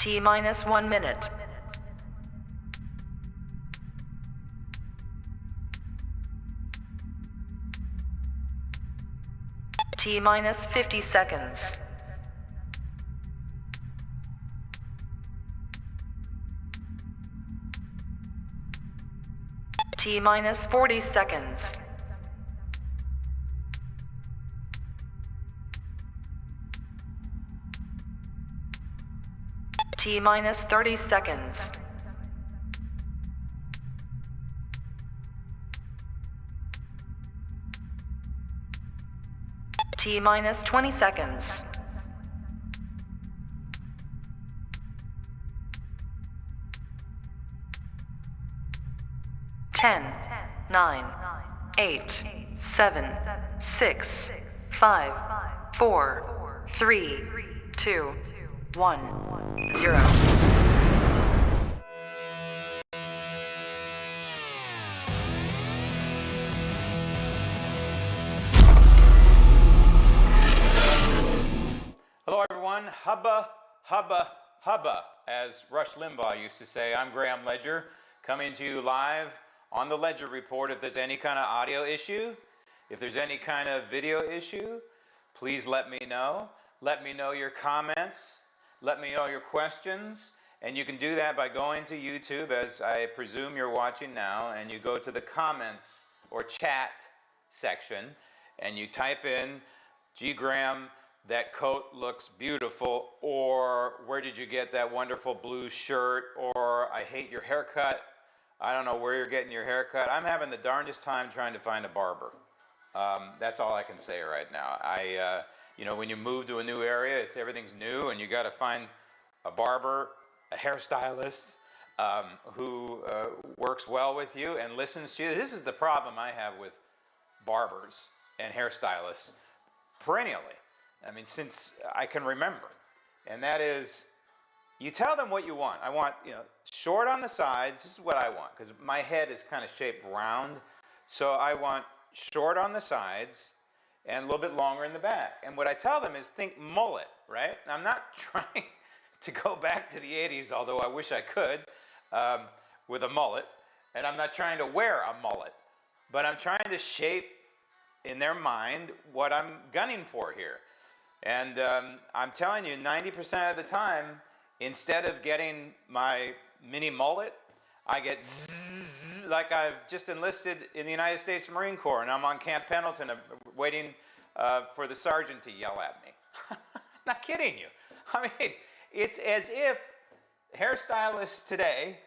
T minus 1 minute. T minus 50 seconds. T minus 40 seconds. T minus 30 seconds. T minus 20 seconds. Ten, 9, 8, 7, 6, 5, 4, 3, 2, 1, 0. Hello everyone, hubba, hubba, hubba, as Rush Limbaugh used to say. I'm Graham Ledger, coming to you live on the Ledger Report. If there's any kind of audio issue, if there's any kind of video issue, please let me know. Let me know your comments, let me know your questions, and you can do that by going to YouTube, as I presume you're watching now, and you go to the comments or chat section, and you type in, "Gee, Graham, that coat looks beautiful," or "Where did you get that wonderful blue shirt?" or "I hate your haircut. I don't know where you're getting your haircut." I'm having the darndest time trying to find a barber. That's all I can say right now. You know, when you move to a new area, everything's new, and you got to find a barber, a hairstylist who works well with you and listens to you. This is the problem I have with barbers and hairstylists perennially. I mean, since I can remember, and that is, you tell them what you want. I want, you know, short on the sides. This is what I want, because my head is kind of shaped round, so I want short on the sides and a little bit longer in the back. And what I tell them is, think mullet, right? I'm not trying to go back to the 80s, although I wish I could, with a mullet, and I'm not trying to wear a mullet, but I'm trying to shape in their mind what I'm gunning for here. And I'm telling you, 90% of the time, instead of getting my mini mullet, I get zzz, like I've just enlisted in the United States Marine Corps, and I'm on Camp Pendleton waiting for the sergeant to yell at me. I'm not kidding you. I mean, it's as if hairstylists today,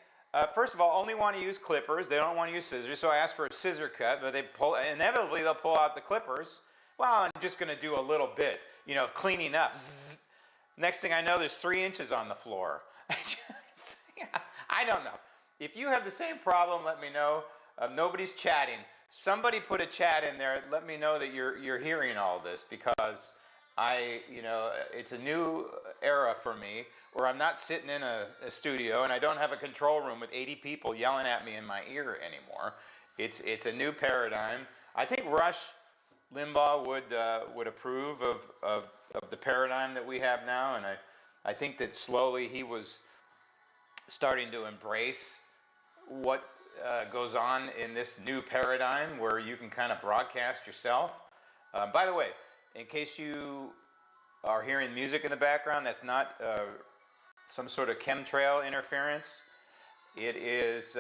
first of all, only want to use clippers. They don't want to use scissors, so I ask for a scissor cut, but inevitably they'll pull out the clippers. Well, I'm just going to do a little bit, you know, of cleaning up. Zzz. Next thing I know, there's 3 inches on the floor. I don't know. If you have the same problem, let me know. Nobody's chatting. Somebody put a chat in there. Let me know that you're hearing all this, because you know, it's a new era for me where I'm not sitting in a studio and I don't have a control room with 80 people yelling at me in my ear anymore. It's a new paradigm. I think Rush Limbaugh would approve of the paradigm that we have now, and I think that slowly he was starting to embrace what goes on in this new paradigm where you can kind of broadcast yourself. By the way, in case you are hearing music in the background, that's not some sort of chemtrail interference. It is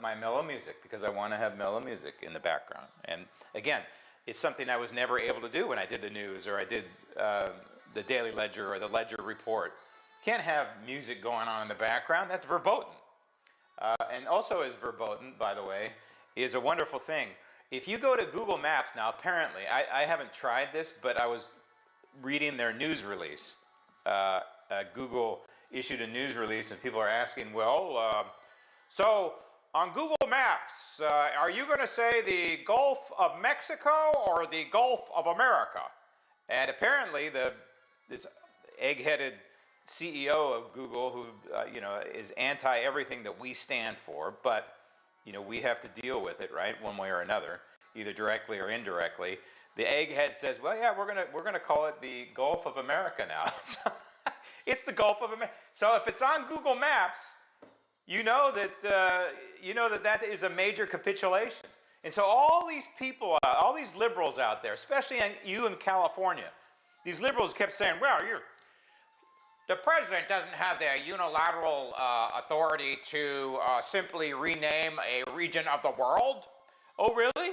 my mellow music, because I want to have mellow music in the background. And again, it's something I was never able to do when I did the news, or I did the Daily Ledger or the Ledger Report. Can't have music going on in the background. That's verboten. And also as verboten, by the way, is a wonderful thing. If you go to Google Maps now, apparently, I haven't tried this, but I was reading their news release. Google issued a news release, and people are asking, well, so on Google Maps, are you going to say the Gulf of Mexico or the Gulf of America? And apparently, this egg-headed CEO of Google, who you know, is anti everything that we stand for, but you know, we have to deal with it, right, one way or another, either directly or indirectly. The egghead says, well, yeah, we're gonna call it the Gulf of America now. It's the Gulf of America. So if it's on Google Maps, you know that that is a major capitulation. And so all these people, all these liberals out there, especially you in California, these liberals kept saying, well, the president doesn't have the unilateral authority to simply rename a region of the world. Oh, really?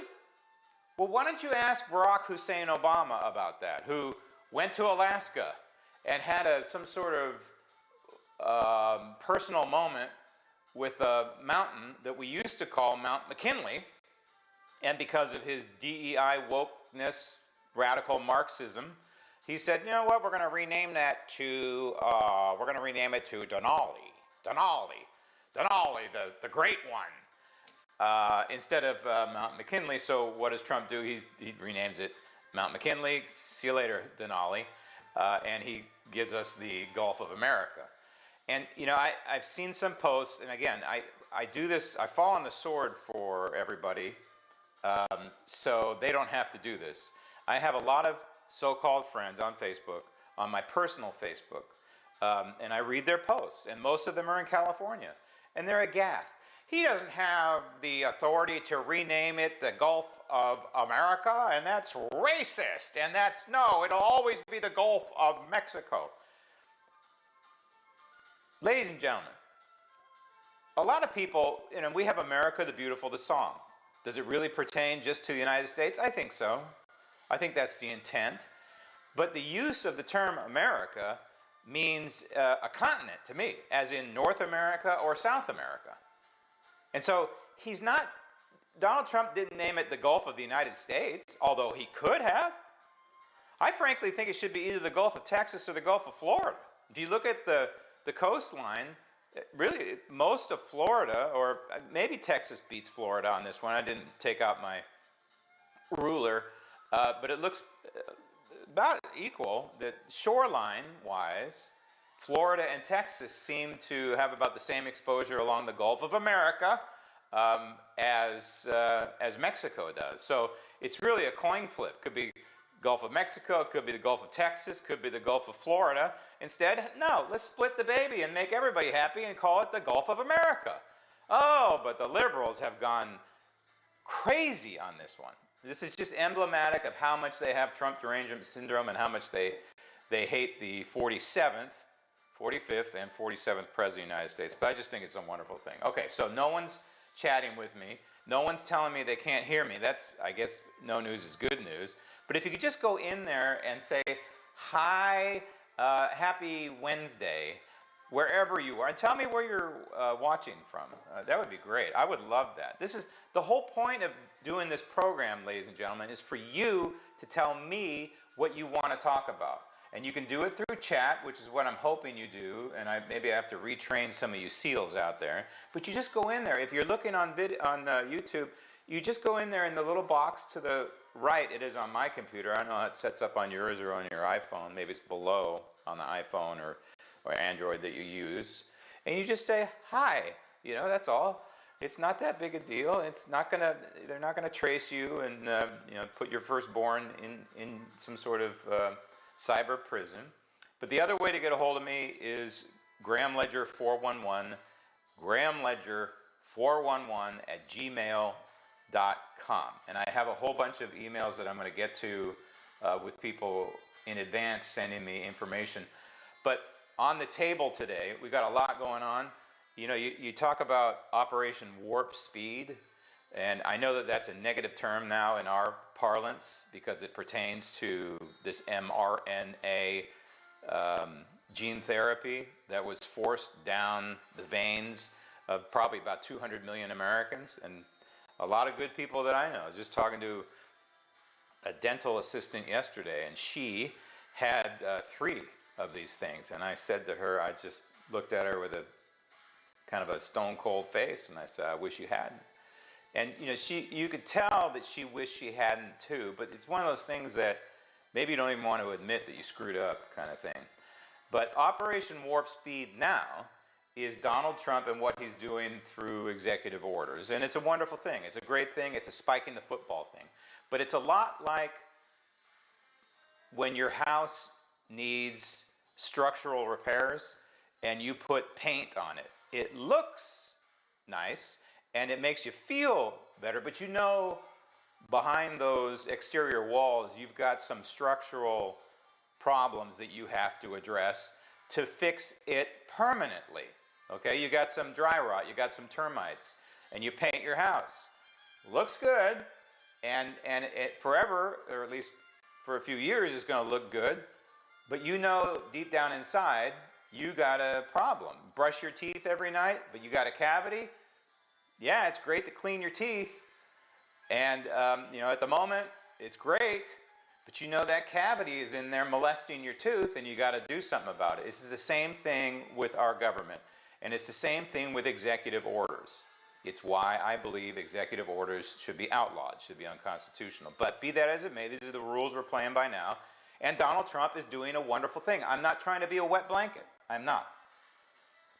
Well, why don't you ask Barack Hussein Obama about that, who went to Alaska and had some sort of personal moment with a mountain that we used to call Mount McKinley, and because of his DEI wokeness, radical Marxism, he said, you know what, we're going to rename that to, Denali. Denali, the great one, instead of Mount McKinley. So what does Trump do? He renames it Mount McKinley. See you later, Denali. And he gives us the Gulf of America. And, you know, I've seen some posts, and again, I do this, I fall on the sword for everybody, so they don't have to do this. I have a lot of so-called friends on Facebook, on my personal Facebook, and I read their posts, and most of them are in California, and they're aghast. He doesn't have the authority to rename it the Gulf of America, and that's racist, and no, it'll always be the Gulf of Mexico. Ladies and gentlemen, a lot of people, you know, we have America the Beautiful, the song. Does it really pertain just to the United States? I think so. I think that's the intent. But the use of the term America means a continent to me, as in North America or South America. And so Donald Trump didn't name it the Gulf of the United States, although he could have. I frankly think it should be either the Gulf of Texas or the Gulf of Florida. If you look at the coastline, really most of Florida, or maybe Texas beats Florida on this one. I didn't take out my ruler, but it looks about equal. That shoreline-wise, Florida and Texas seem to have about the same exposure along the Gulf of America as Mexico does. So it's really a coin flip. Could be Gulf of Mexico, it could be the Gulf of Texas, could be the Gulf of Florida. Instead, no, let's split the baby and make everybody happy and call it the Gulf of America. Oh, but the liberals have gone crazy on this one. This is just emblematic of how much they have Trump derangement syndrome and how much they hate the 47th, 45th, and 47th President of the United States. But I just think it's a wonderful thing. Okay, so no one's chatting with me. No one's telling me they can't hear me. That's, I guess, no news is good news. But if you could just go in there and say, hi, happy Wednesday, wherever you are, and tell me where you're watching from. That would be great. I would love that. This is the whole point of doing this program, ladies and gentlemen, is for you to tell me what you want to talk about. And you can do it through chat, which is what I'm hoping you do, and maybe I have to retrain some of you SEALs out there. But you just go in there. If you're looking on YouTube, you just go in there in the little box to the right. It is on my computer. I don't know how it sets up on yours or on your iPhone. Maybe it's below on the iPhone or Android that you use. And you just say, hi. You know, that's all. It's not that big a deal. They're not gonna trace you and put your firstborn in some sort of cyber prison. But the other way to get a hold of me is Graham Ledger 411, Graham Ledger 411 at gmail.com. And I have a whole bunch of emails that I'm going to get to with people in advance sending me information. But on the table today, we've got a lot going on. You know, you talk about Operation Warp Speed, and I know that that's a negative term now in our parlance because it pertains to this mRNA gene therapy that was forced down the veins of probably about 200 million Americans, and a lot of good people that I know. I was just talking to a dental assistant yesterday, and she had 3 of these things, and I said to her, I just looked at her with a kind of a stone cold face, and I said, I wish you hadn't. And you know, you could tell that she wished she hadn't too, but it's one of those things that maybe you don't even want to admit that you screwed up kind of thing. But Operation Warp Speed now is Donald Trump and what he's doing through executive orders. And it's a wonderful thing. It's a great thing. It's a spike in the football thing. But it's a lot like when your house needs structural repairs and you put paint on it. It looks nice and it makes you feel better, but you know behind those exterior walls you've got some structural problems that you have to address to fix it permanently. Okay, you got some dry rot, you got some termites, and you paint your house. Looks good, and it forever, or at least for a few years, is going to look good, but you know deep down inside you got a problem. Brush your teeth every night, but you got a cavity. Yeah, it's great to clean your teeth, and you know, at the moment it's great, but you know that cavity is in there molesting your tooth, and you got to do something about it. This is the same thing with our government, and it's the same thing with executive orders. It's why I believe executive orders should be outlawed, should be unconstitutional. But be that as it may, these are the rules we're playing by now. And Donald Trump is doing a wonderful thing. I'm not trying to be a wet blanket. I'm not.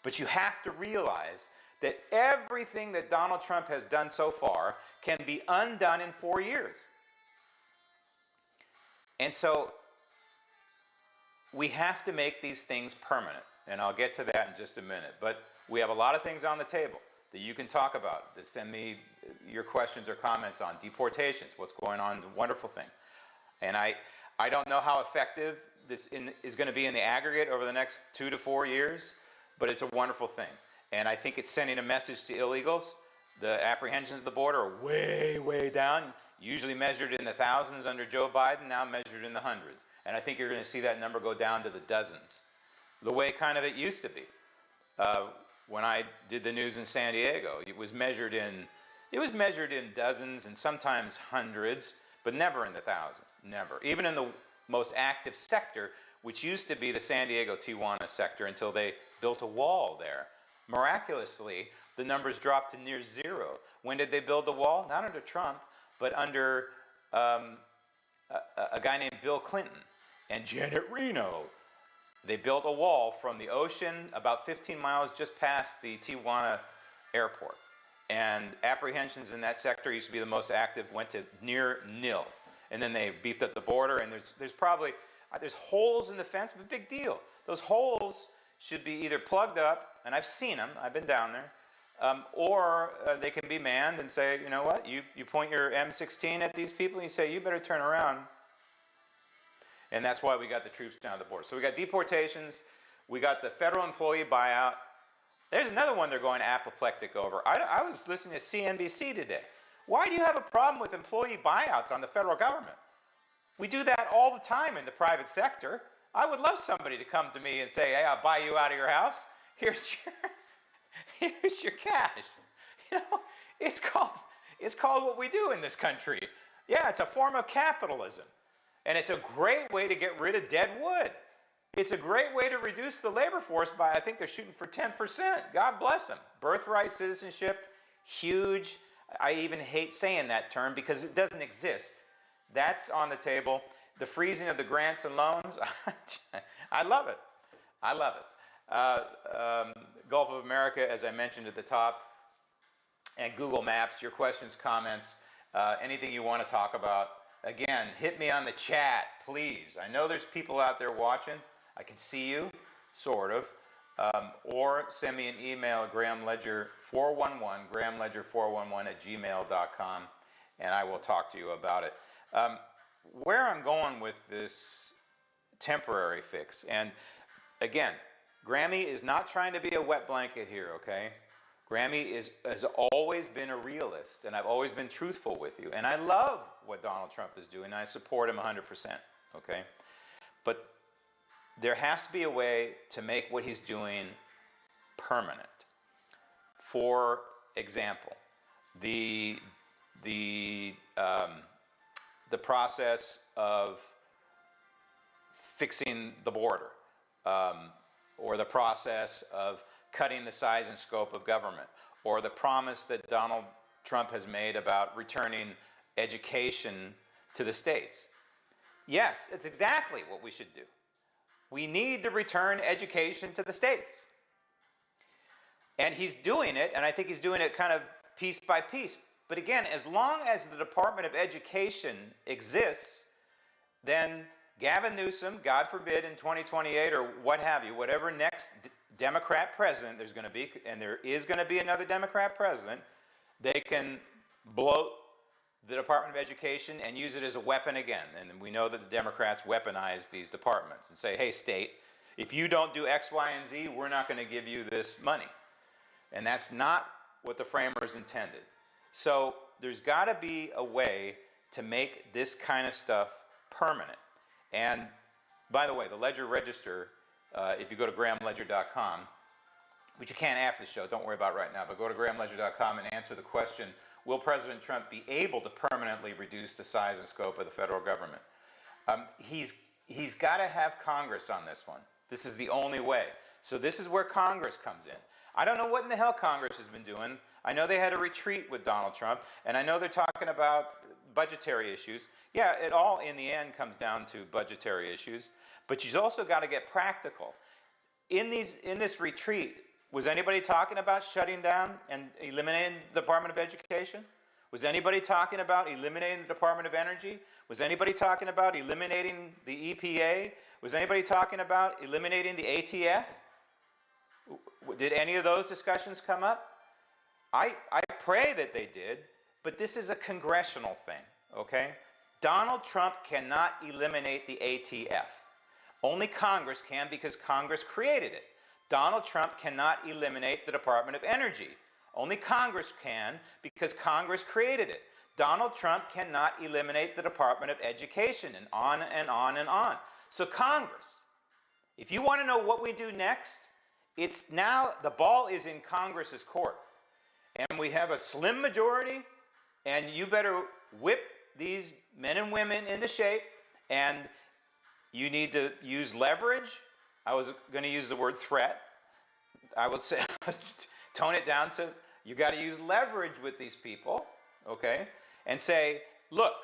But you have to realize that everything that Donald Trump has done so far can be undone in 4 years. And so we have to make these things permanent. And I'll get to that in just a minute. But we have a lot of things on the table that you can talk about, that send me your questions or comments on. Deportations, what's going on, wonderful thing. And I don't know how effective this is going to be in the aggregate over the next 2 to 4 years, but it's a wonderful thing. And I think it's sending a message to illegals. The apprehensions at the border are way, way down, usually measured in the thousands under Joe Biden, now measured in the hundreds. And I think you're going to see that number go down to the dozens, the way kind of it used to be. When I did the news in San Diego, it was measured in dozens and sometimes hundreds, but never in the thousands, never. Even in the most active sector, which used to be the San Diego Tijuana sector until they built a wall there. Miraculously, the numbers dropped to near zero. When did they build the wall? Not under Trump, but under a guy named Bill Clinton and Janet Reno. They built a wall from the ocean about 15 miles just past the Tijuana airport. And apprehensions in that sector used to be the most active, went to near nil. And then they beefed up the border, and there's probably, there's holes in the fence, but big deal. Those holes should be either plugged up, and I've seen them, I've been down there, or they can be manned and say, you know what, you point your M16 at these people and you say, you better turn around. And that's why we got the troops down at the border. So we got deportations, we got the federal employee buyout. There's another one they're going apoplectic over. I was listening to CNBC today. Why do you have a problem with employee buyouts on the federal government? We do that all the time in the private sector. I would love somebody to come to me and say, hey, I'll buy you out of your house. Here's your cash. You know, it's called what we do in this country. Yeah, it's a form of capitalism. And it's a great way to get rid of dead wood. It's a great way to reduce the labor force by, I think they're shooting for 10%. God bless them. Birthright citizenship, huge. I even hate saying that term because it doesn't exist. That's on the table. The freezing of the grants and loans, I love it. I love it. Gulf of America, as I mentioned at the top, and Google Maps, your questions, comments, anything you want to talk about. Again, hit me on the chat, please. I know there's people out there watching. I can see you, sort of. Or send me an email at grahamledger411, grahamledger411 @gmail.com, and I will talk to you about it. Where I'm going with this temporary fix, and again, Grammy is not trying to be a wet blanket here, okay? Grammy has always been a realist, and I've always been truthful with you. And I love what Donald Trump is doing, and I support him 100%, okay? But there has to be a way to make what he's doing permanent. For example, the process of fixing the border, or the process of cutting the size and scope of government, or the promise that Donald Trump has made about returning education to the states. Yes, it's exactly what we should do. We need to return education to the states. And he's doing it, and I think he's doing it kind of piece by piece. But again, as long as the Department of Education exists, then Gavin Newsom, God forbid, in 2028 or what have you, whatever next Democrat president there's going to be, and there is going to be another Democrat president, they can bloat the Department of Education and use it as a weapon again. And we know that the Democrats weaponize these departments and say, hey, state, if you don't do X, Y, and Z, we're not going to give you this money. And that's not what the framers intended. So there's got to be a way to make this kind of stuff permanent. And by the way, the Ledger Register, if you go to grahamledger.com, which you can after the show, don't worry about it right now, but go to grahamledger.com and answer the question, will President Trump be able to permanently reduce the size and scope of the federal government? He's got to have Congress on this one. This is the only way. So this is where Congress comes in. I don't know what in the hell Congress has been doing. I know they had a retreat with Donald Trump, and I know they're talking about budgetary issues. Yeah, it all in the end comes down to budgetary issues, but you've also got to get practical. In this retreat, was anybody talking about shutting down and eliminating the Department of Education? Was anybody talking about eliminating the Department of Energy? Was anybody talking about eliminating the EPA? Was anybody talking about eliminating the ATF? Did any of those discussions come up? I pray that they did, but this is a congressional thing, okay? Donald Trump cannot eliminate the ATF. Only Congress can, because Congress created it. Donald Trump cannot eliminate the Department of Energy. Only Congress can, because Congress created it. Donald Trump cannot eliminate the Department of Education, and on and on and on. So Congress, if you want to know what we do next, it's now, the ball is in Congress's court. And we have a slim majority, and you better whip these men and women into shape, and you need to use leverage. I was going to use the word threat. I would say tone it down to, you got to use leverage with these people, okay? And say, look,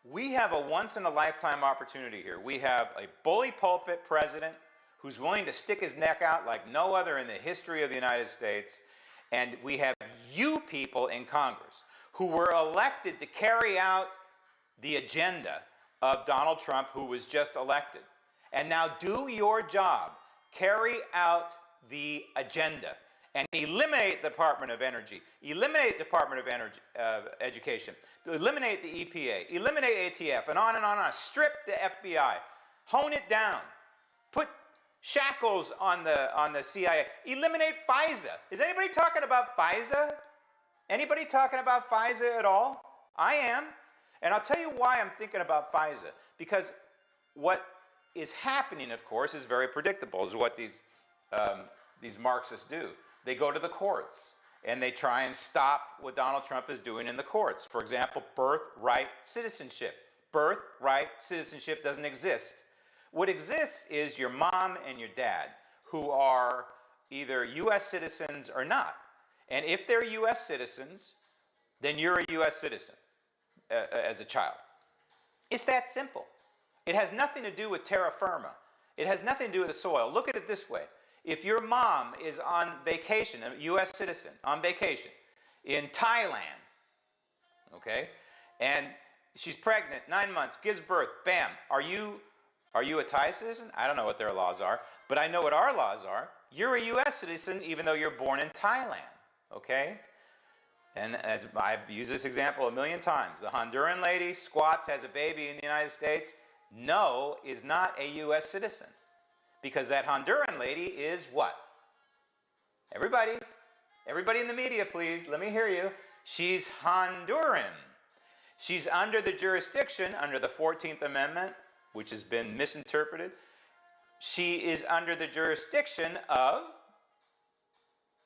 we have a once-in-a-lifetime opportunity here. We have a bully pulpit president who's willing to stick his neck out like no other in the history of the United States. And we have you people in Congress who were elected to carry out the agenda of Donald Trump, who was just elected. And now do your job. Carry out the agenda and eliminate the Department of Energy, eliminate the Department of Energy, Education, eliminate the EPA, eliminate ATF, and on and on and on. Strip the FBI, hone it down, put shackles on the CIA, eliminate FISA. Is anybody talking about FISA? Anybody talking about FISA at all? I am. And I'll tell you why I'm thinking about FISA. Because what is happening, of course, is very predictable, is what these Marxists do. They go to the courts and they try and stop what Donald Trump is doing in the courts. For example, birthright citizenship. Birthright citizenship doesn't exist. What exists is your mom and your dad, who are either U.S. citizens or not. And if they're U.S. citizens, then you're a U.S. citizen as a child. It's that simple. It has nothing to do with terra firma. It has nothing to do with the soil. Look at it this way. If your mom is on vacation, a U.S. citizen, on vacation in Thailand, okay, and she's pregnant, 9 months, gives birth, bam, are you a Thai citizen? I don't know what their laws are, but I know what our laws are. You're a U.S. citizen even though you're born in Thailand, okay? And as I've used this example a million times. The Honduran lady squats, has a baby in the United States. No, is not a U.S. citizen. Because that Honduran lady is what? Everybody in the media, please, let me hear you. She's Honduran. She's under the jurisdiction, under the 14th Amendment, which has been misinterpreted. She is under the jurisdiction of,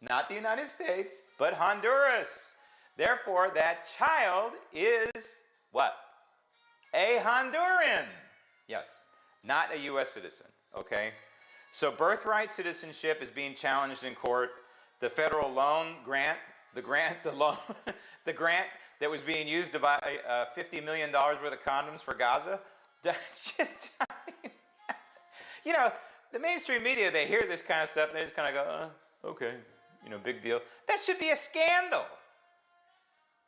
not the United States, but Honduras. Therefore, that child is what? A Honduran. Yes, not a U.S. citizen, okay? So birthright citizenship is being challenged in court. The federal loan grant, the grant that was being used to buy $50 million worth of condoms for Gaza, that's just, you know, the mainstream media, they hear this kind of stuff, and they just kind of go, okay, you know, big deal. That should be a scandal.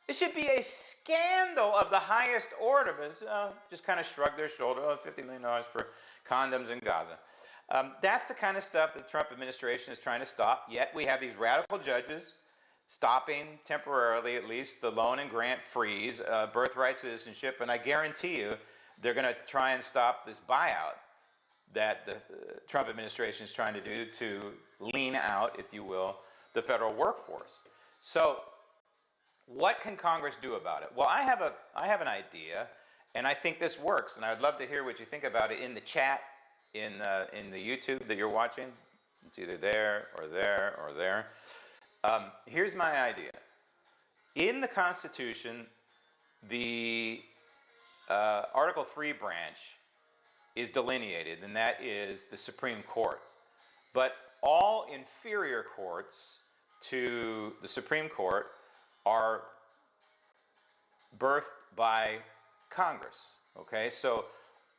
It should be a scandal of the highest order, but just kind of shrug their shoulder. Oh, $50 million for condoms in Gaza. That's the kind of stuff that the Trump administration is trying to stop. Yet we have these radical judges stopping temporarily, at least, the loan and grant freeze, birthright citizenship, and I guarantee you they're going to try and stop this buyout that the Trump administration is trying to do to lean out, if you will, the federal workforce. So what can Congress do about it? Well, I have an idea, and I think this works, and I'd love to hear what you think about it in the chat, in the YouTube that you're watching. It's either there or there or there. Here's my idea. In the Constitution, the Article 3 branch is delineated, and that is the Supreme Court. But all inferior courts to the Supreme Court are birthed by Congress. Okay, so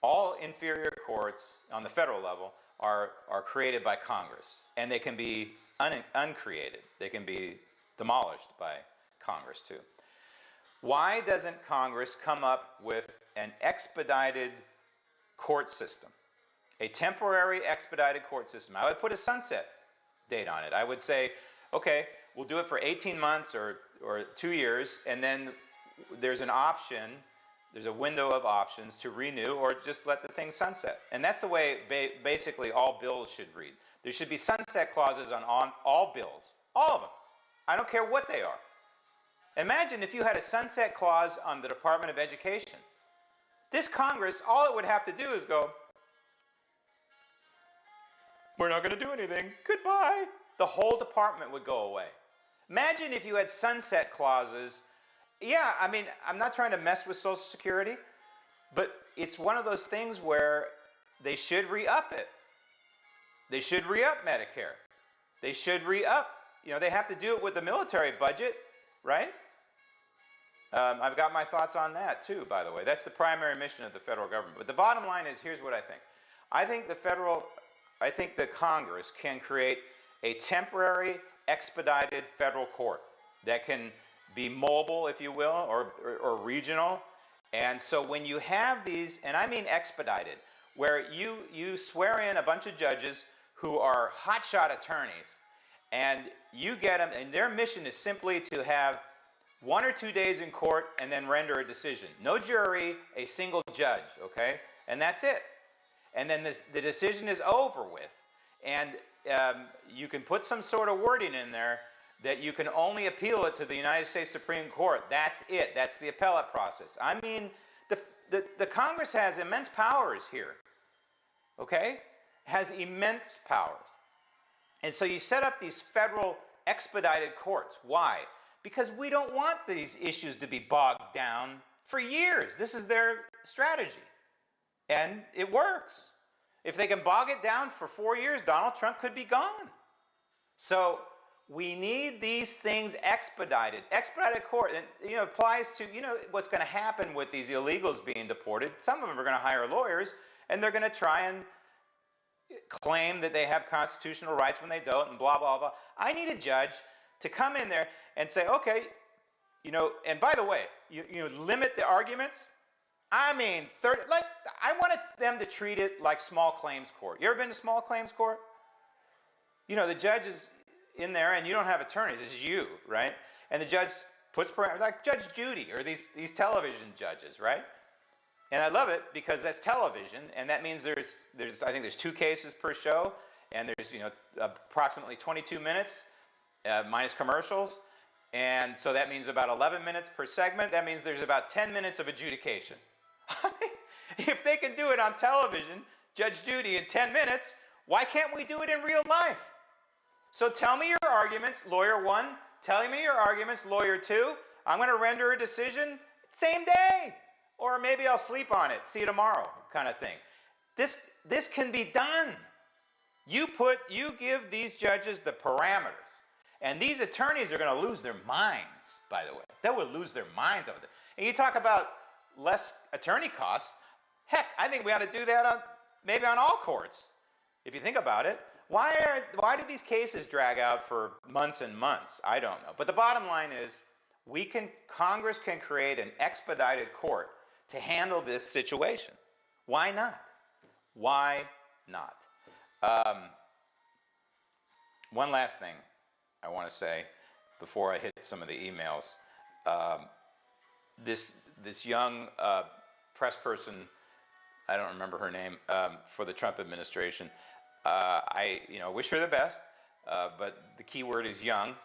all inferior courts on the federal level are created by Congress, and they can be uncreated. They can be demolished by Congress too. Why doesn't Congress come up with an expedited court system? A temporary expedited court system. I would put a sunset date on it. I would say, okay, we'll do it for 18 months or 2 years, and then there's an option, there's a window of options to renew or just let the thing sunset. And that's the way basically all bills should read. There should be sunset clauses on all bills, all of them. I don't care what they are. Imagine if you had a sunset clause on the Department of Education. This Congress, all it would have to do is go, we're not going to do anything, goodbye. The whole department would go away. Imagine if you had sunset clauses. Yeah, I mean, I'm not trying to mess with Social Security, but it's one of those things where they should re-up it. They should re-up Medicare. They should re-up, they have to do it with the military budget, right? I've got my thoughts on that too, by the way. That's the primary mission of the federal government. But the bottom line is, here's what I think. I think the Congress can create a temporary expedited federal court that can be mobile, if you will, or regional. And so when you have these, and I mean expedited, where you swear in a bunch of judges who are hotshot attorneys, and you get them, and their mission is simply to have 1 or 2 days in court and then render a decision. No jury, a single judge, okay? And that's it. And then the decision is over with. And you can put some sort of wording in there that you can only appeal it to the United States Supreme Court. That's it. That's the appellate process. I mean, the Congress has immense powers here, okay? Has immense powers. And so you set up these federal expedited courts. Why? Because we don't want these issues to be bogged down for years. This is their strategy. And it works. If they can bog it down for 4 years, Donald Trump could be gone. So we need these things expedited. Expedited court, and, applies to, what's going to happen with these illegals being deported. Some of them are going to hire lawyers, and they're going to try and claim that they have constitutional rights when they don't, and blah, blah, blah. I need a judge to come in there and say, okay, and by the way, limit the arguments. I mean, I wanted them to treat it like small claims court. You ever been to small claims court? The judge is in there, and you don't have attorneys. It's you, right? And the judge puts parameters, like Judge Judy, or these television judges, right? And I love it because that's television, and that means I think there's 2 cases per show, and there's approximately 22 minutes minus commercials, and so that means about 11 minutes per segment. That means there's about 10 minutes of adjudication. If they can do it on television, Judge Judy, in 10 minutes, why can't we do it in real life? So tell me your arguments, lawyer 1. Tell me your arguments, lawyer 2. I'm going to render a decision same day. Or maybe I'll sleep on it, see you tomorrow, kind of thing. This can be done. You give these judges the parameters. And these attorneys are going to lose their minds, by the way. They will lose their minds over this. And you talk about less attorney costs. Heck, I think we ought to do that maybe on all courts, if you think about it. Why do these cases drag out for months and months? I don't know. But the bottom line is, Congress can create an expedited court to handle this situation. Why not? Why not? One last thing I want to say before I hit some of the emails. This young press person, I don't remember her name, for the Trump administration. I wish her the best, but the key word is young,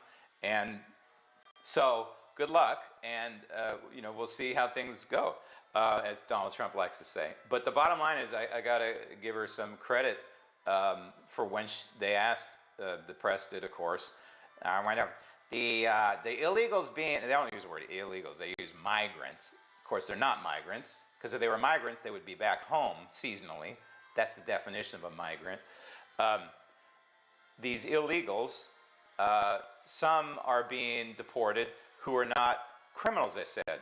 and so good luck, and we'll see how things go, as Donald Trump likes to say. But the bottom line is, I got to give her some credit for when they asked, the press did, of course, the illegals being, they don't use the word illegals, they use migrants. Of course, they're not migrants, because if they were migrants, they would be back home seasonally. That's the definition of a migrant. These illegals, some are being deported who are not criminals, they said.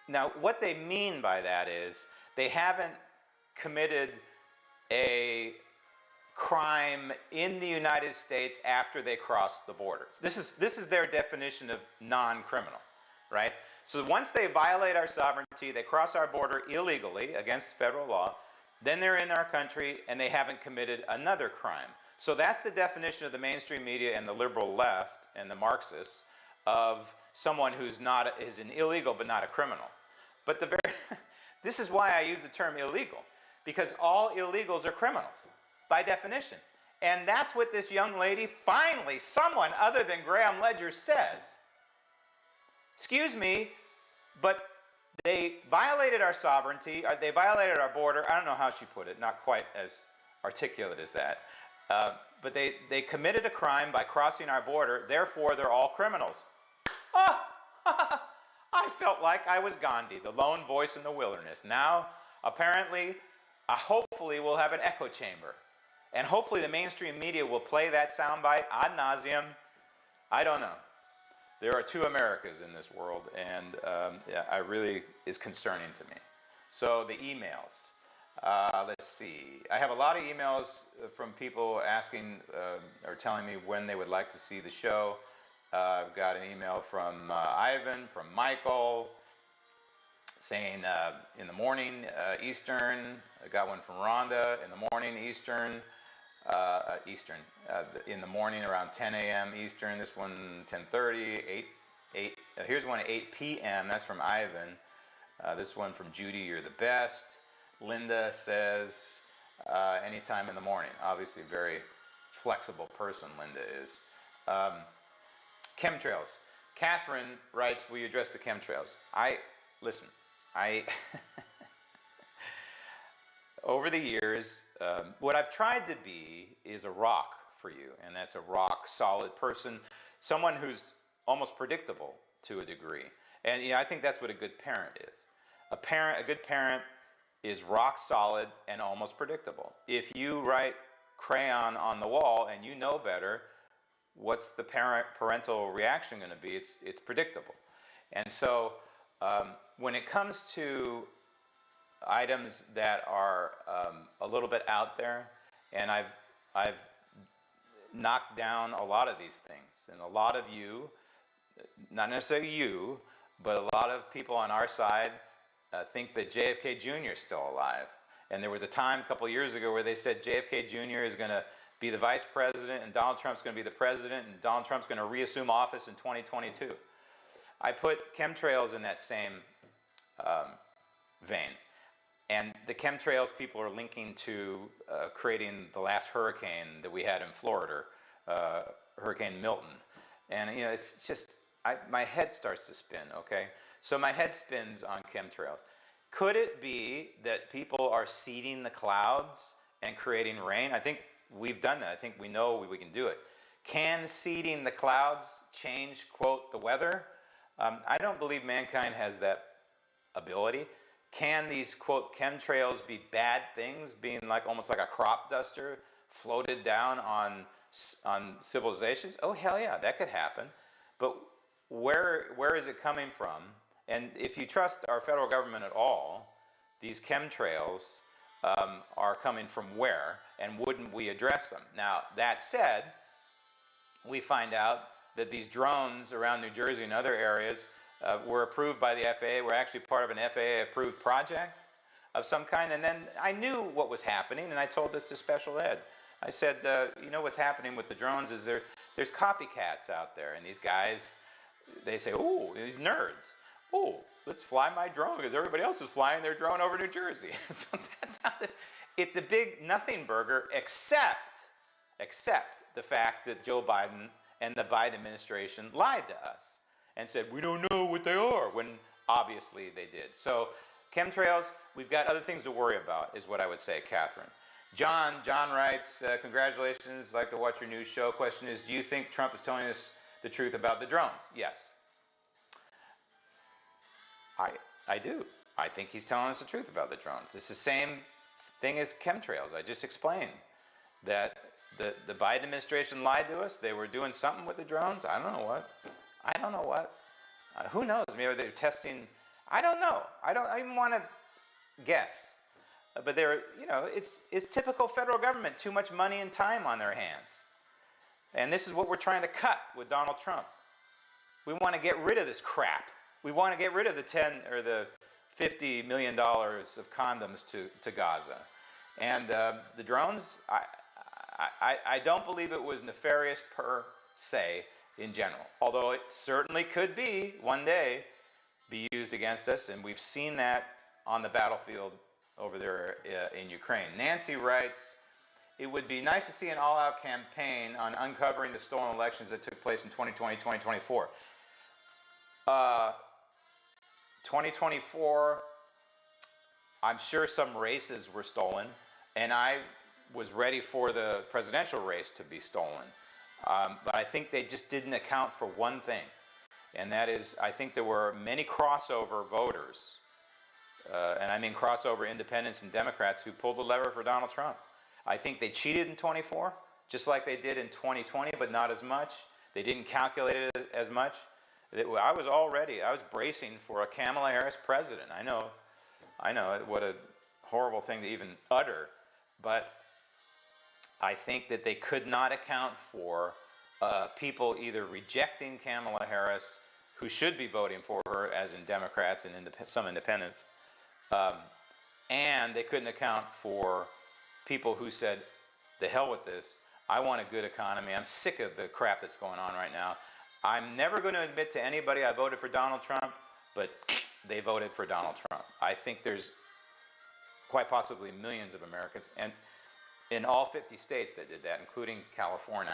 Now, what they mean by that is they haven't committed a crime in the United States after they cross the borders. This is their definition of non-criminal, right? So once they violate our sovereignty, they cross our border illegally against federal law, then they're in our country and they haven't committed another crime. So that's the definition of the mainstream media and the liberal left and the Marxists of someone who's an illegal but not a criminal. But this is why I use the term illegal, because all illegals are criminals by definition. And that's what this young lady, finally, someone other than Graham Ledger says. Excuse me, but they violated our sovereignty, or they violated our border. I don't know how she put it, not quite as articulate as that. But they committed a crime by crossing our border, therefore they're all criminals. Oh, I felt like I was Gandhi, the lone voice in the wilderness. Now, apparently, hopefully we'll have an echo chamber. And hopefully the mainstream media will play that soundbite ad nauseum. I don't know. There are two Americas in this world, and I really is concerning to me. So the emails. Let's see. I have a lot of emails from people asking or telling me when they would like to see the show. I've got an email from Ivan, from Michael, saying in the morning Eastern. I got one from Rhonda in the morning Eastern. In the morning around 10 a.m. Eastern. This one 10:30, 8. Here's one at 8 p.m. That's from Ivan. This one from Judy. You're the best. Linda says anytime in the morning. Obviously, a very flexible person Linda is. Chemtrails. Catherine writes, will you address the chemtrails? Listen, over the years, what I've tried to be is a rock for you, and that's a rock solid person, someone who's almost predictable to a degree. And I think that's what a good parent is. A good parent is rock solid and almost predictable. If you write crayon on the wall and you know better, what's the parental reaction going to be? It's predictable. And so when it comes to items that are a little bit out there, and I've knocked down a lot of these things, and a lot of you, not necessarily you, but a lot of people on our side think that JFK Jr. is still alive. And there was a time a couple of years ago where they said JFK Jr. is going to be the vice president and Donald Trump's going to be the president and Donald Trump's going to reassume office in 2022. I put chemtrails in that same vein. And the chemtrails people are linking to creating the last hurricane that we had in Florida, Hurricane Milton. And it's just, my head starts to spin, okay? So my head spins on chemtrails. Could it be that people are seeding the clouds and creating rain? I think we've done that. I think we know we can do it. Can seeding the clouds change, quote, the weather? I don't believe mankind has that ability. Can these, quote, chemtrails be bad things, being like almost like a crop duster floated down on civilizations? Oh, hell yeah, that could happen. But where is it coming from? And if you trust our federal government at all, these chemtrails are coming from where, and wouldn't we address them? Now, that said, we find out that these drones around New Jersey and other areas were approved by the FAA, were actually part of an FAA-approved project of some kind. And then I knew what was happening, and I told this to Special Ed. I said, you know what's happening with the drones is there's copycats out there, and these guys, they say, oh, these nerds, oh, let's fly my drone because everybody else is flying their drone over New Jersey. So that's how this, it's a big nothing burger, except the fact that Joe Biden and the Biden administration lied to us and said, we don't know what they are, when obviously they did. So chemtrails, we've got other things to worry about, is what I would say, Catherine. John writes, congratulations, like to watch your news show. Question is, do you think Trump is telling us the truth about the drones? Yes. I do. I think he's telling us the truth about the drones. It's the same thing as chemtrails. I just explained that the Biden administration lied to us. They were doing something with the drones. I don't know what. I don't know what. Who knows? Maybe they're testing. I don't know. I don't even want to guess. But they're, you know, it's typical federal government. Too much money and time on their hands. And this is what we're trying to cut with Donald Trump. We want to get rid of this crap. We want to get rid of the the $50 million of condoms to Gaza. And the drones, I don't believe it was nefarious per se in general. Although it certainly could be, one day, be used against us. And we've seen that on the battlefield over there in Ukraine. Nancy writes, it would be nice to see an all-out campaign on uncovering the stolen elections that took place in 2020, 2024. 2024, I'm sure some races were stolen, and I was ready for the presidential race to be stolen. But I think they just didn't account for one thing, and that is, I think there were many crossover voters, and I mean crossover independents and Democrats who pulled the lever for Donald Trump. I think they cheated in 24, just like they did in 2020, but not as much. They didn't calculate it as much. I was bracing for a Kamala Harris president. I know, what a horrible thing to even utter, but I think that they could not account for people either rejecting Kamala Harris, who should be voting for her, as in Democrats and some independents, and they couldn't account for people who said, the hell with this, I want a good economy, I'm sick of the crap that's going on right now. I'm never going to admit to anybody I voted for Donald Trump, but they voted for Donald Trump. I think there's quite possibly millions of Americans, and in all 50 states that did that, including California.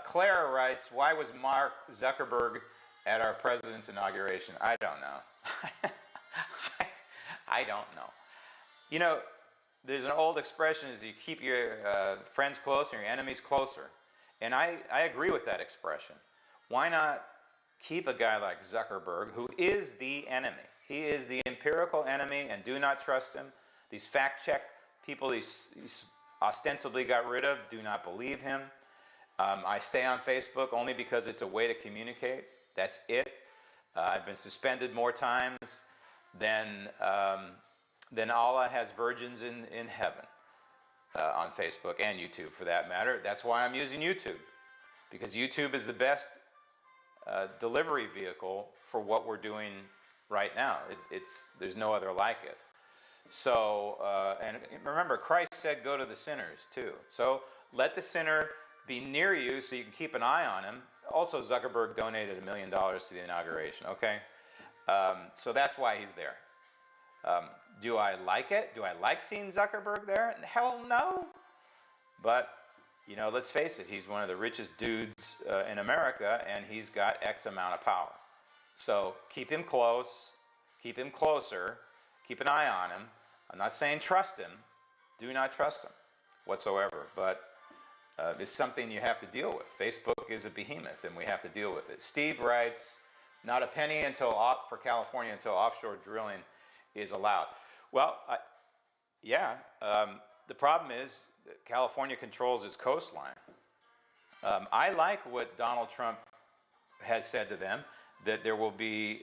Claire writes, why was Mark Zuckerberg at our president's inauguration? I don't know. I don't know. You know, there's an old expression is you keep your friends close and your enemies closer. And I agree with that expression. Why not keep a guy like Zuckerberg, who is the enemy? He is the empirical enemy, and do not trust him. These fact-check people he's ostensibly got rid of, do not believe him. I stay on Facebook only because it's a way to communicate. That's it. I've been suspended more times than Allah has virgins in heaven on Facebook and YouTube, for that matter. That's why I'm using YouTube, because YouTube is the best delivery vehicle for what we're doing right now. There's no other like it. So, and remember, Christ said, go to the sinners too. So let the sinner be near you so you can keep an eye on him. Also, Zuckerberg donated $1 million to the inauguration, okay? So that's why he's there. Do I like it? Do I like seeing Zuckerberg there? Hell no. But, you know, let's face it, he's one of the richest dudes in America, and he's got X amount of power. So keep him close, keep him closer, keep an eye on him. I'm not saying trust him. Do not trust him whatsoever. But it's something you have to deal with. Facebook is a behemoth, and we have to deal with it. Steve writes, not a penny for California until offshore drilling is allowed. Well, the problem is that California controls its coastline. I like what Donald Trump has said to them, that there will be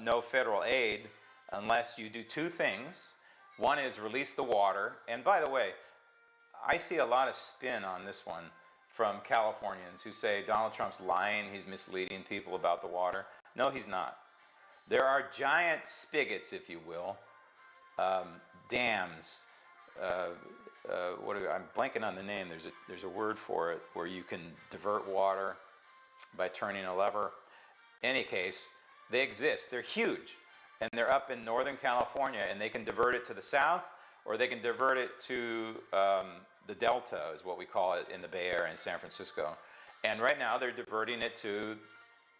no federal aid unless you do two things. One is release the water. And by the way, I see a lot of spin on this one from Californians who say Donald Trump's lying, he's misleading people about the water. No, he's not. There are giant spigots, if you will, dams. I'm blanking on the name. There's a word for it where you can divert water by turning a lever. In any case, they exist. They're huge, and they're up in Northern California, and they can divert it to the south, or they can divert it to the Delta, is what we call it in the Bay Area in San Francisco. And right now, they're diverting it to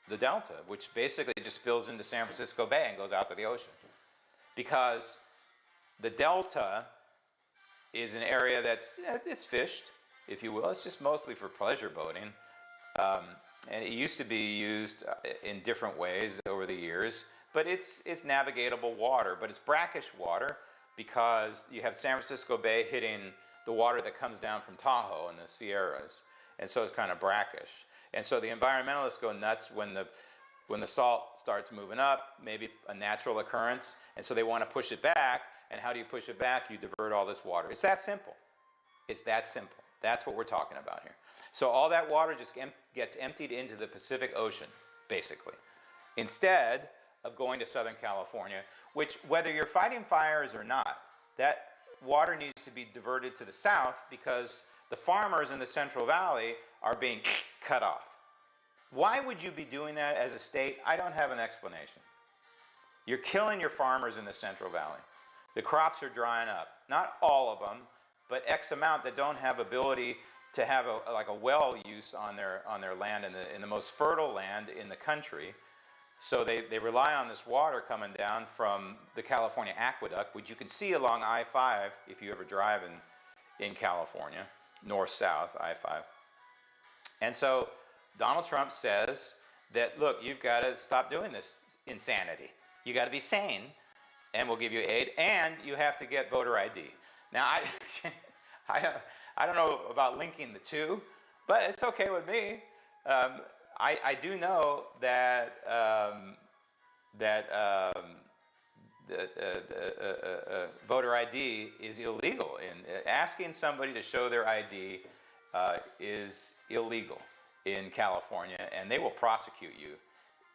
the Delta, which basically just spills into San Francisco Bay and goes out to the ocean. Because the Delta is an area it's fished, if you will. It's just mostly for pleasure boating. And it used to be used in different ways over the years, but it's navigatable water, but it's brackish water because you have San Francisco Bay hitting the water that comes down from Tahoe and the Sierras, and so it's kind of brackish. And so the environmentalists go nuts when the salt starts moving up, maybe a natural occurrence, and so they want to push it back. And how do you push it back? You divert all this water. It's that simple. It's that simple. That's what we're talking about here. So all that water just gets emptied into the Pacific Ocean, basically, instead of going to Southern California, which, whether you're fighting fires or not, that water needs to be diverted to the south because the farmers in the Central Valley are being cut off. Why would you be doing that as a state? I don't have an explanation. You're killing your farmers in the Central Valley. The crops are drying up. Not all of them, but X amount that don't have ability to have a well use on their land in the most fertile land in the country. So they rely on this water coming down from the California aqueduct, which you can see along I-5 if you ever drive in California, north-south I-5. And so Donald Trump says that, look, you've got to stop doing this insanity. You got to be sane, and we'll give you aid, and you have to get voter ID. Now, I don't know about linking the two, but it's okay with me. I do know that voter ID is illegal, and asking somebody to show their ID is illegal in California, and they will prosecute you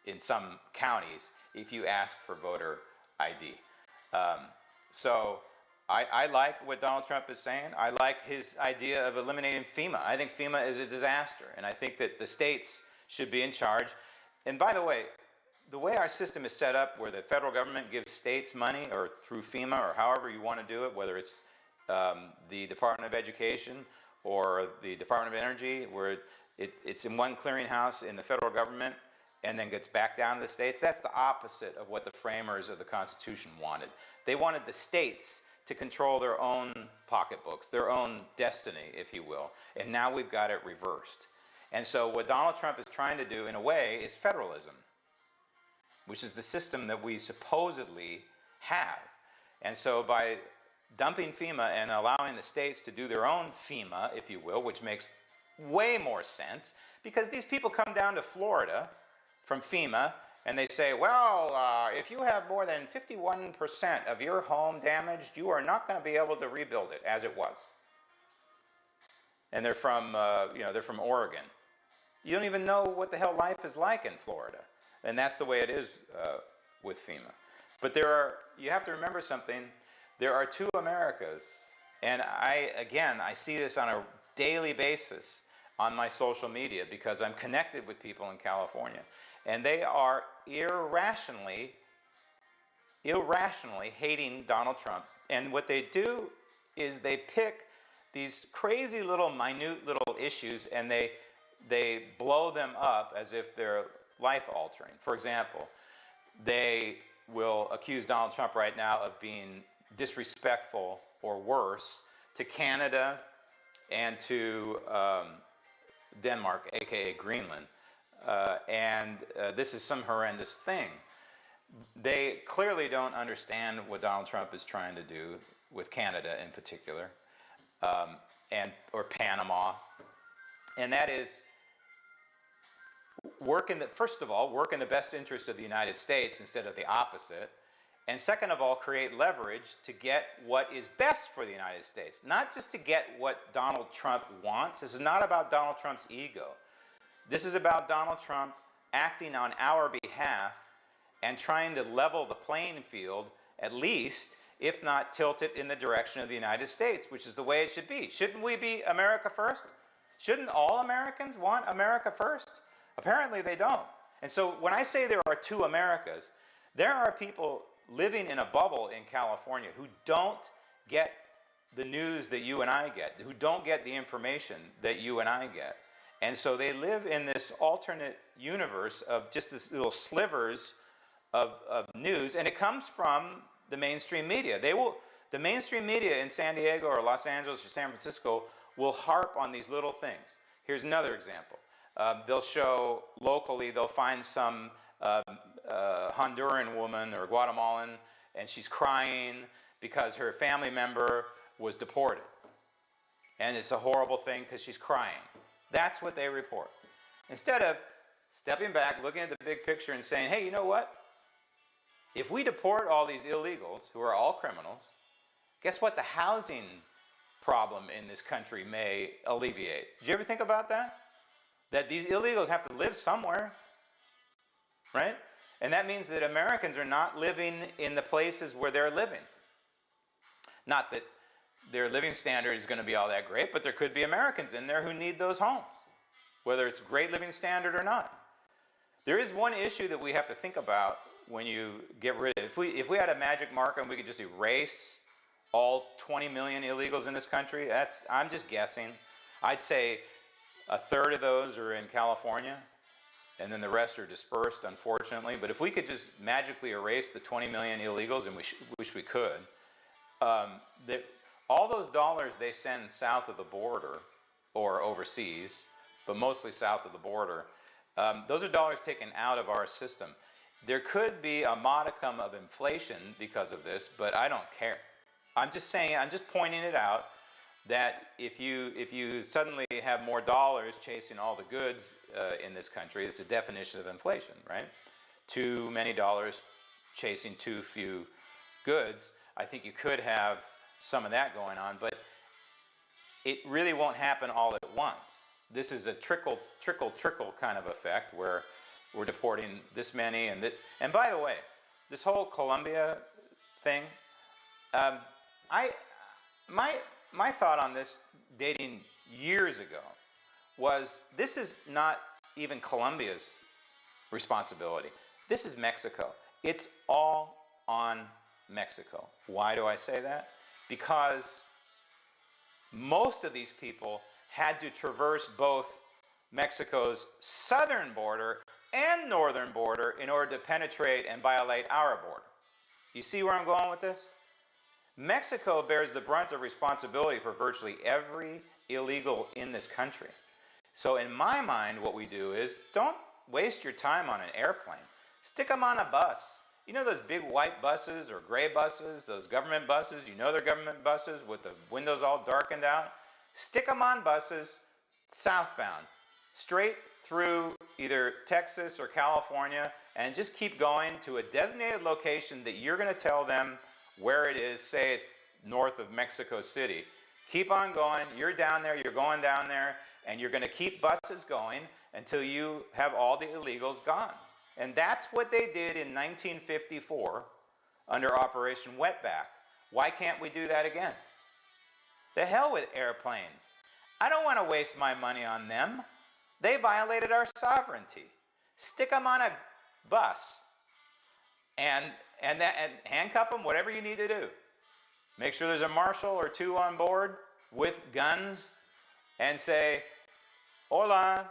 in some counties if you ask for voter ID. So I like what Donald Trump is saying. I like his idea of eliminating FEMA. I think FEMA is a disaster, and I think that the states should be in charge. And by the way our system is set up, where the federal government gives states money, or through FEMA, or however you want to do it, whether it's the Department of Education or the Department of Energy, where it's in one clearinghouse in the federal government and then gets back down to the states. That's the opposite of what the framers of the Constitution wanted. They wanted the states to control their own pocketbooks, their own destiny, if you will. And now we've got it reversed. And so what Donald Trump is trying to do, in a way, is federalism, which is the system that we supposedly have. And so by dumping FEMA and allowing the states to do their own FEMA, if you will, which makes way more sense, because these people come down to Florida from FEMA and they say, well, if you have more than 51% of your home damaged, you are not going to be able to rebuild it as it was. And they're from Oregon. You don't even know what the hell life is like in Florida. And that's the way it is with FEMA. But you have to remember something. There are two Americas. And I see this on a daily basis on my social media, because I'm connected with people in California. And they are irrationally hating Donald Trump. And what they do is they pick these crazy little minute little issues and they blow them up as if they're life-altering. For example, they will accuse Donald Trump right now of being disrespectful or worse to Canada and to Denmark, aka Greenland. This is some horrendous thing. They clearly don't understand what Donald Trump is trying to do with Canada in particular, or Panama, and that is first of all, work in the best interest of the United States instead of the opposite, And second of all, create leverage to get what is best for the United States, not just to get what Donald Trump wants. This is not about Donald Trump's ego. This is about Donald Trump acting on our behalf and trying to level the playing field, at least, if not tilt it in the direction of the United States, which is the way it should be. Shouldn't we be America first? Shouldn't all Americans want America first? Apparently they don't. And so when I say there are two Americas, there are people living in a bubble in California who don't get the news that you and I get, who don't get the information that you and I get. And so they live in this alternate universe of just this little slivers of news, and it comes from the mainstream media. The mainstream media in San Diego or Los Angeles or San Francisco will harp on these little things. Here's another example. They'll show locally, they'll find some Honduran woman or Guatemalan, and she's crying because her family member was deported. And it's a horrible thing because she's crying. That's what they report. Instead of stepping back, looking at the big picture and saying, hey, you know what? If we deport all these illegals, who are all criminals, guess what the housing problem in this country may alleviate? Did you ever think about that? That these illegals have to live somewhere, right? And that means that Americans are not living in the places where they're living. Not that their living standard is going to be all that great, but there could be Americans in there who need those homes, whether it's a great living standard or not. There is one issue that we have to think about when you get rid of, if we had a magic marker and we could just erase all 20 million illegals in this country, I'm just guessing. I'd say a third of those are in California, and then the rest are dispersed, unfortunately. But if we could just magically erase the 20 million illegals, and we wish we could, all those dollars they send south of the border or overseas, but mostly south of the border, those are dollars taken out of our system. There could be a modicum of inflation because of this, but I don't care. I'm just saying, I'm just pointing it out that if you suddenly have more dollars chasing all the goods in this country, it's a definition of inflation, right? Too many dollars chasing too few goods. I think you could have some of that going on, but it really won't happen all at once. This is a trickle kind of effect where we're deporting this many and that. And by the way, this whole Colombia thing, my thought on this, dating years ago, was this is not even Colombia's responsibility. This is Mexico. It's all on Mexico. Why do I say that? Because most of these people had to traverse both Mexico's southern border and northern border in order to penetrate and violate our border. You see where I'm going with this? Mexico bears the brunt of responsibility for virtually every illegal in this country. So in my mind, what we do is don't waste your time on an airplane. Stick them on a bus. You know those big white buses or gray buses, those government buses, you know they're government buses with the windows all darkened out? Stick them on buses southbound, straight through either Texas or California, and just keep going to a designated location that you're going to tell them where it is. Say it's north of Mexico City. Keep on going. You're down there. You're going down there. And you're going to keep buses going until you have all the illegals gone. And that's what they did in 1954 under Operation Wetback. Why can't we do that again? The hell with airplanes. I don't want to waste my money on them. They violated our sovereignty. Stick them on a bus and handcuff them, whatever you need to do. Make sure there's a marshal or two on board with guns and say, hola,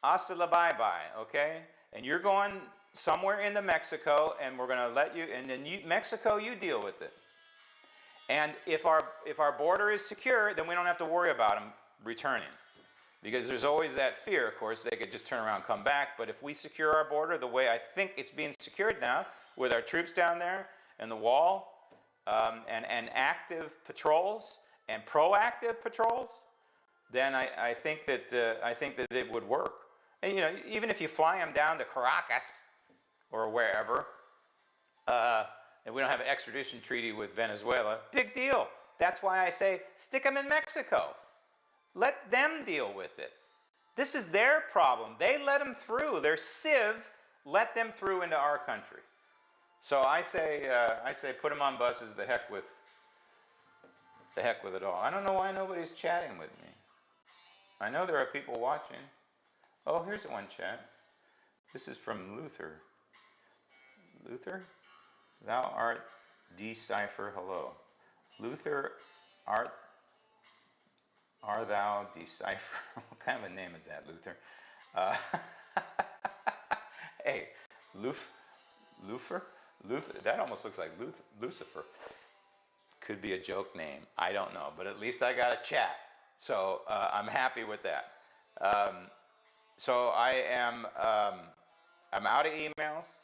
hasta la bye-bye, okay? And you're going somewhere into Mexico, and we're going to let you, and then Mexico, you deal with it. And if our border is secure, then we don't have to worry about them returning. Because there's always that fear, of course, they could just turn around and come back. But if we secure our border the way I think it's being secured now, with our troops down there and the wall, and active patrols and proactive patrols, then I think that it would work. And you know, even if you fly them down to Caracas or wherever, and we don't have an extradition treaty with Venezuela. Big deal. That's why I say stick them in Mexico. Let them deal with it. This is their problem. They let them through. Their civ let them through into our country. So I say put them on buses. The heck with it all. I don't know why nobody's chatting with me. I know there are people watching. Oh, here's one chat. This is from Luther. Luther? Thou art decipher hello. Luther are thou decipher? What kind of a name is that, Luther? Hey, Luther? That almost looks like Lucifer. Could be a joke name. I don't know, but at least I got a chat. So I'm happy with that. So I'm out of emails.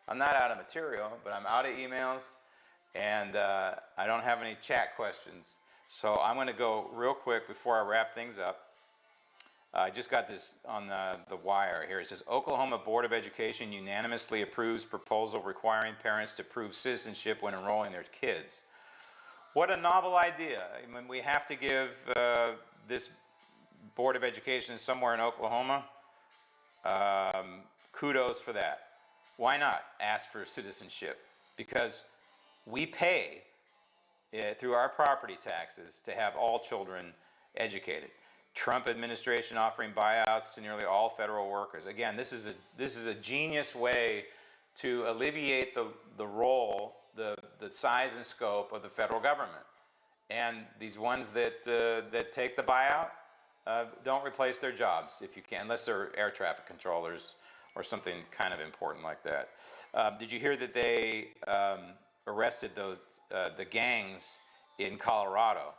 I'm not out of material, but I'm out of emails, and I don't have any chat questions. So I'm going to go real quick before I wrap things up. I just got this on the wire here. It says, Oklahoma Board of Education unanimously approves proposal requiring parents to prove citizenship when enrolling their kids. What a novel idea. I mean, we have to give this Board of Education somewhere in Oklahoma kudos for that. Why not ask for citizenship? Because we pay through our property taxes to have all children educated. Trump administration offering buyouts to nearly all federal workers. Again, this is a genius way to alleviate the role, the size and scope of the federal government. And these ones that take the buyout, don't replace their jobs if you can, unless they're air traffic controllers or something kind of important like that. Did you hear that they arrested the gangs in Colorado?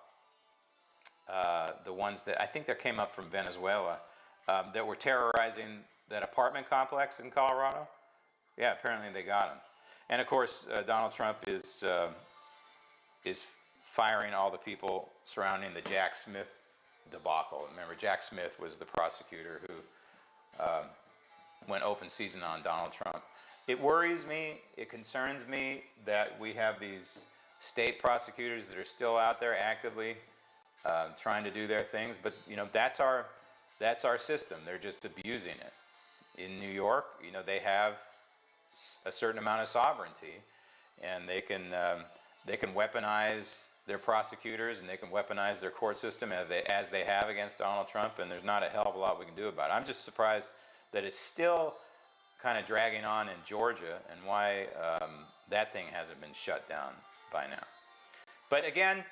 The ones that I think that came up from Venezuela that were terrorizing that apartment complex in Colorado. Yeah, apparently they got them. And of course, Donald Trump is firing all the people surrounding the Jack Smith debacle. Remember, Jack Smith was the prosecutor who went open season on Donald Trump. It worries me, it concerns me that we have these state prosecutors that are still out there actively trying to do their things, but you know, that's our system. They're just abusing it. In New York, you know, they have a certain amount of sovereignty, and they can weaponize their prosecutors and they can weaponize their court system as they have against Donald Trump, and there's not a hell of a lot we can do about it. I'm just surprised that it's still kind of dragging on in Georgia, and why that thing hasn't been shut down by now. But again,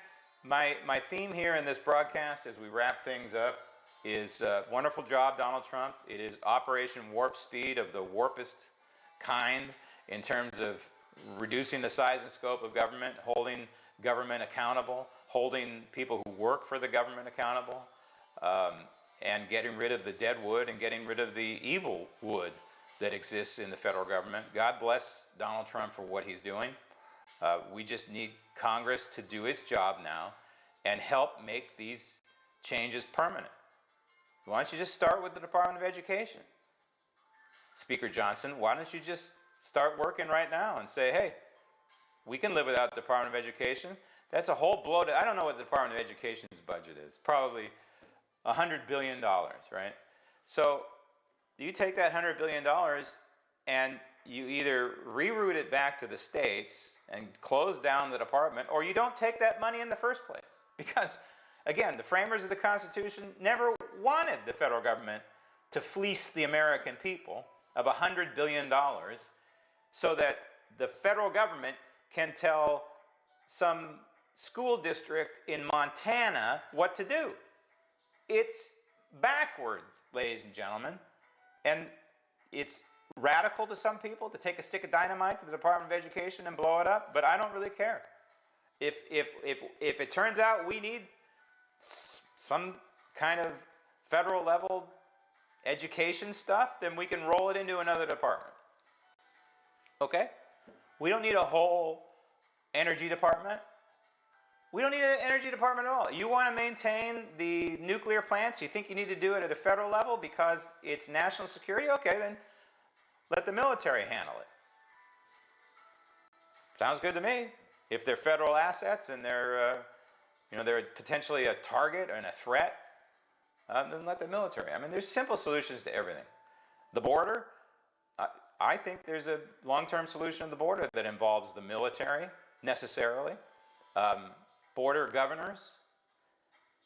my theme here in this broadcast as we wrap things up is wonderful job, Donald Trump. It is Operation Warp Speed of the warpest kind in terms of reducing the size and scope of government, holding government accountable, holding people who work for the government accountable, and getting rid of the dead wood and getting rid of the evil wood that exists in the federal government. God bless Donald Trump for what he's doing. We just need Congress to do its job now and help make these changes permanent. Why don't you just start with the Department of Education? Speaker Johnson, why don't you just start working right now and say, hey, we can live without the Department of Education. That's a whole bloated, I don't know what the Department of Education's budget is, probably $100 billion, right? So you take that $100 billion and you either reroute it back to the states and close down the department, or you don't take that money in the first place. Because, again, the framers of the Constitution never wanted the federal government to fleece the American people of $100 billion so that the federal government can tell some school district in Montana what to do. It's backwards, ladies and gentlemen. And it's radical to some people to take a stick of dynamite to the Department of Education and blow it up, but I don't really care. If it turns out we need some kind of federal level education stuff, then we can roll it into another department. Okay? We don't need a whole energy department. We don't need an energy department at all. You want to maintain the nuclear plants? You think you need to do it at a federal level because it's national security? Okay, then let the military handle it. Sounds good to me. If they're federal assets and they're, they're potentially a target and a threat, then let the military. I mean, there's simple solutions to everything. The border, I think there's a long-term solution to the border that involves the military, necessarily, border governors,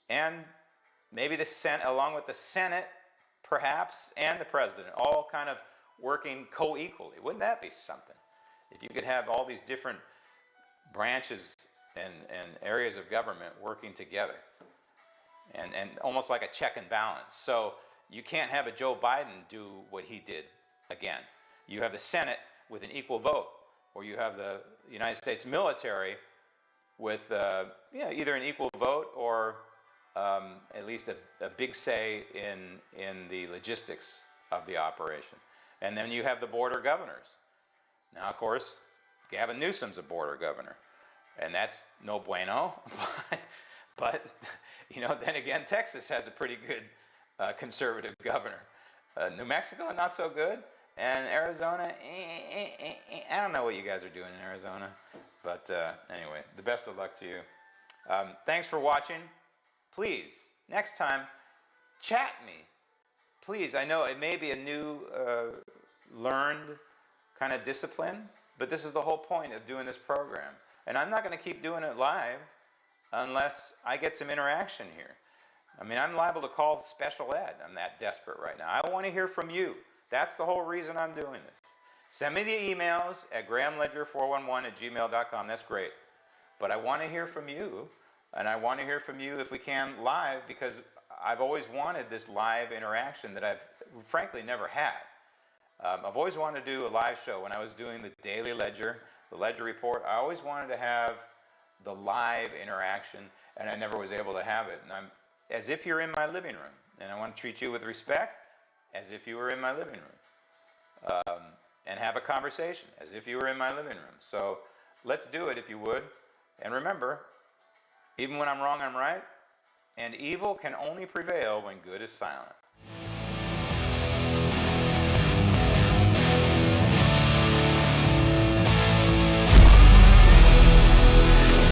and maybe the Senate, along with the Senate, perhaps, and the president, all kind of working co-equally. Wouldn't that be something? If you could have all these different branches and areas of government working together, and almost like a check and balance. So you can't have a Joe Biden do what he did again. You have the Senate with an equal vote, or you have the United States military with either an equal vote or at least a big say in the logistics of the operation. And then you have the border governors. Now, of course, Gavin Newsom's a border governor, and that's no bueno. But then again, Texas has a pretty good conservative governor. New Mexico, not so good. And Arizona, I don't know what you guys are doing in Arizona. But anyway, the best of luck to you. Thanks for watching. Please, next time, chat me. Please, I know it may be a new, learned kind of discipline, but this is the whole point of doing this program. And I'm not going to keep doing it live unless I get some interaction here. I mean, I'm liable to call special ed. I'm that desperate right now. I want to hear from you. That's the whole reason I'm doing this. Send me the emails at grahamledger411@gmail.com. That's great. But I want to hear from you, and I want to hear from you if we can live, because I've always wanted this live interaction that I've frankly never had. I've always wanted to do a live show. When I was doing the daily Ledger, the Ledger Report, I always wanted to have the live interaction, and I never was able to have it. And I'm as if you're in my living room, and I want to treat you with respect as if you were in my living room, and have a conversation as if you were in my living room. So let's do it if you would. And remember, even when I'm wrong, I'm right, and evil can only prevail when good is silent.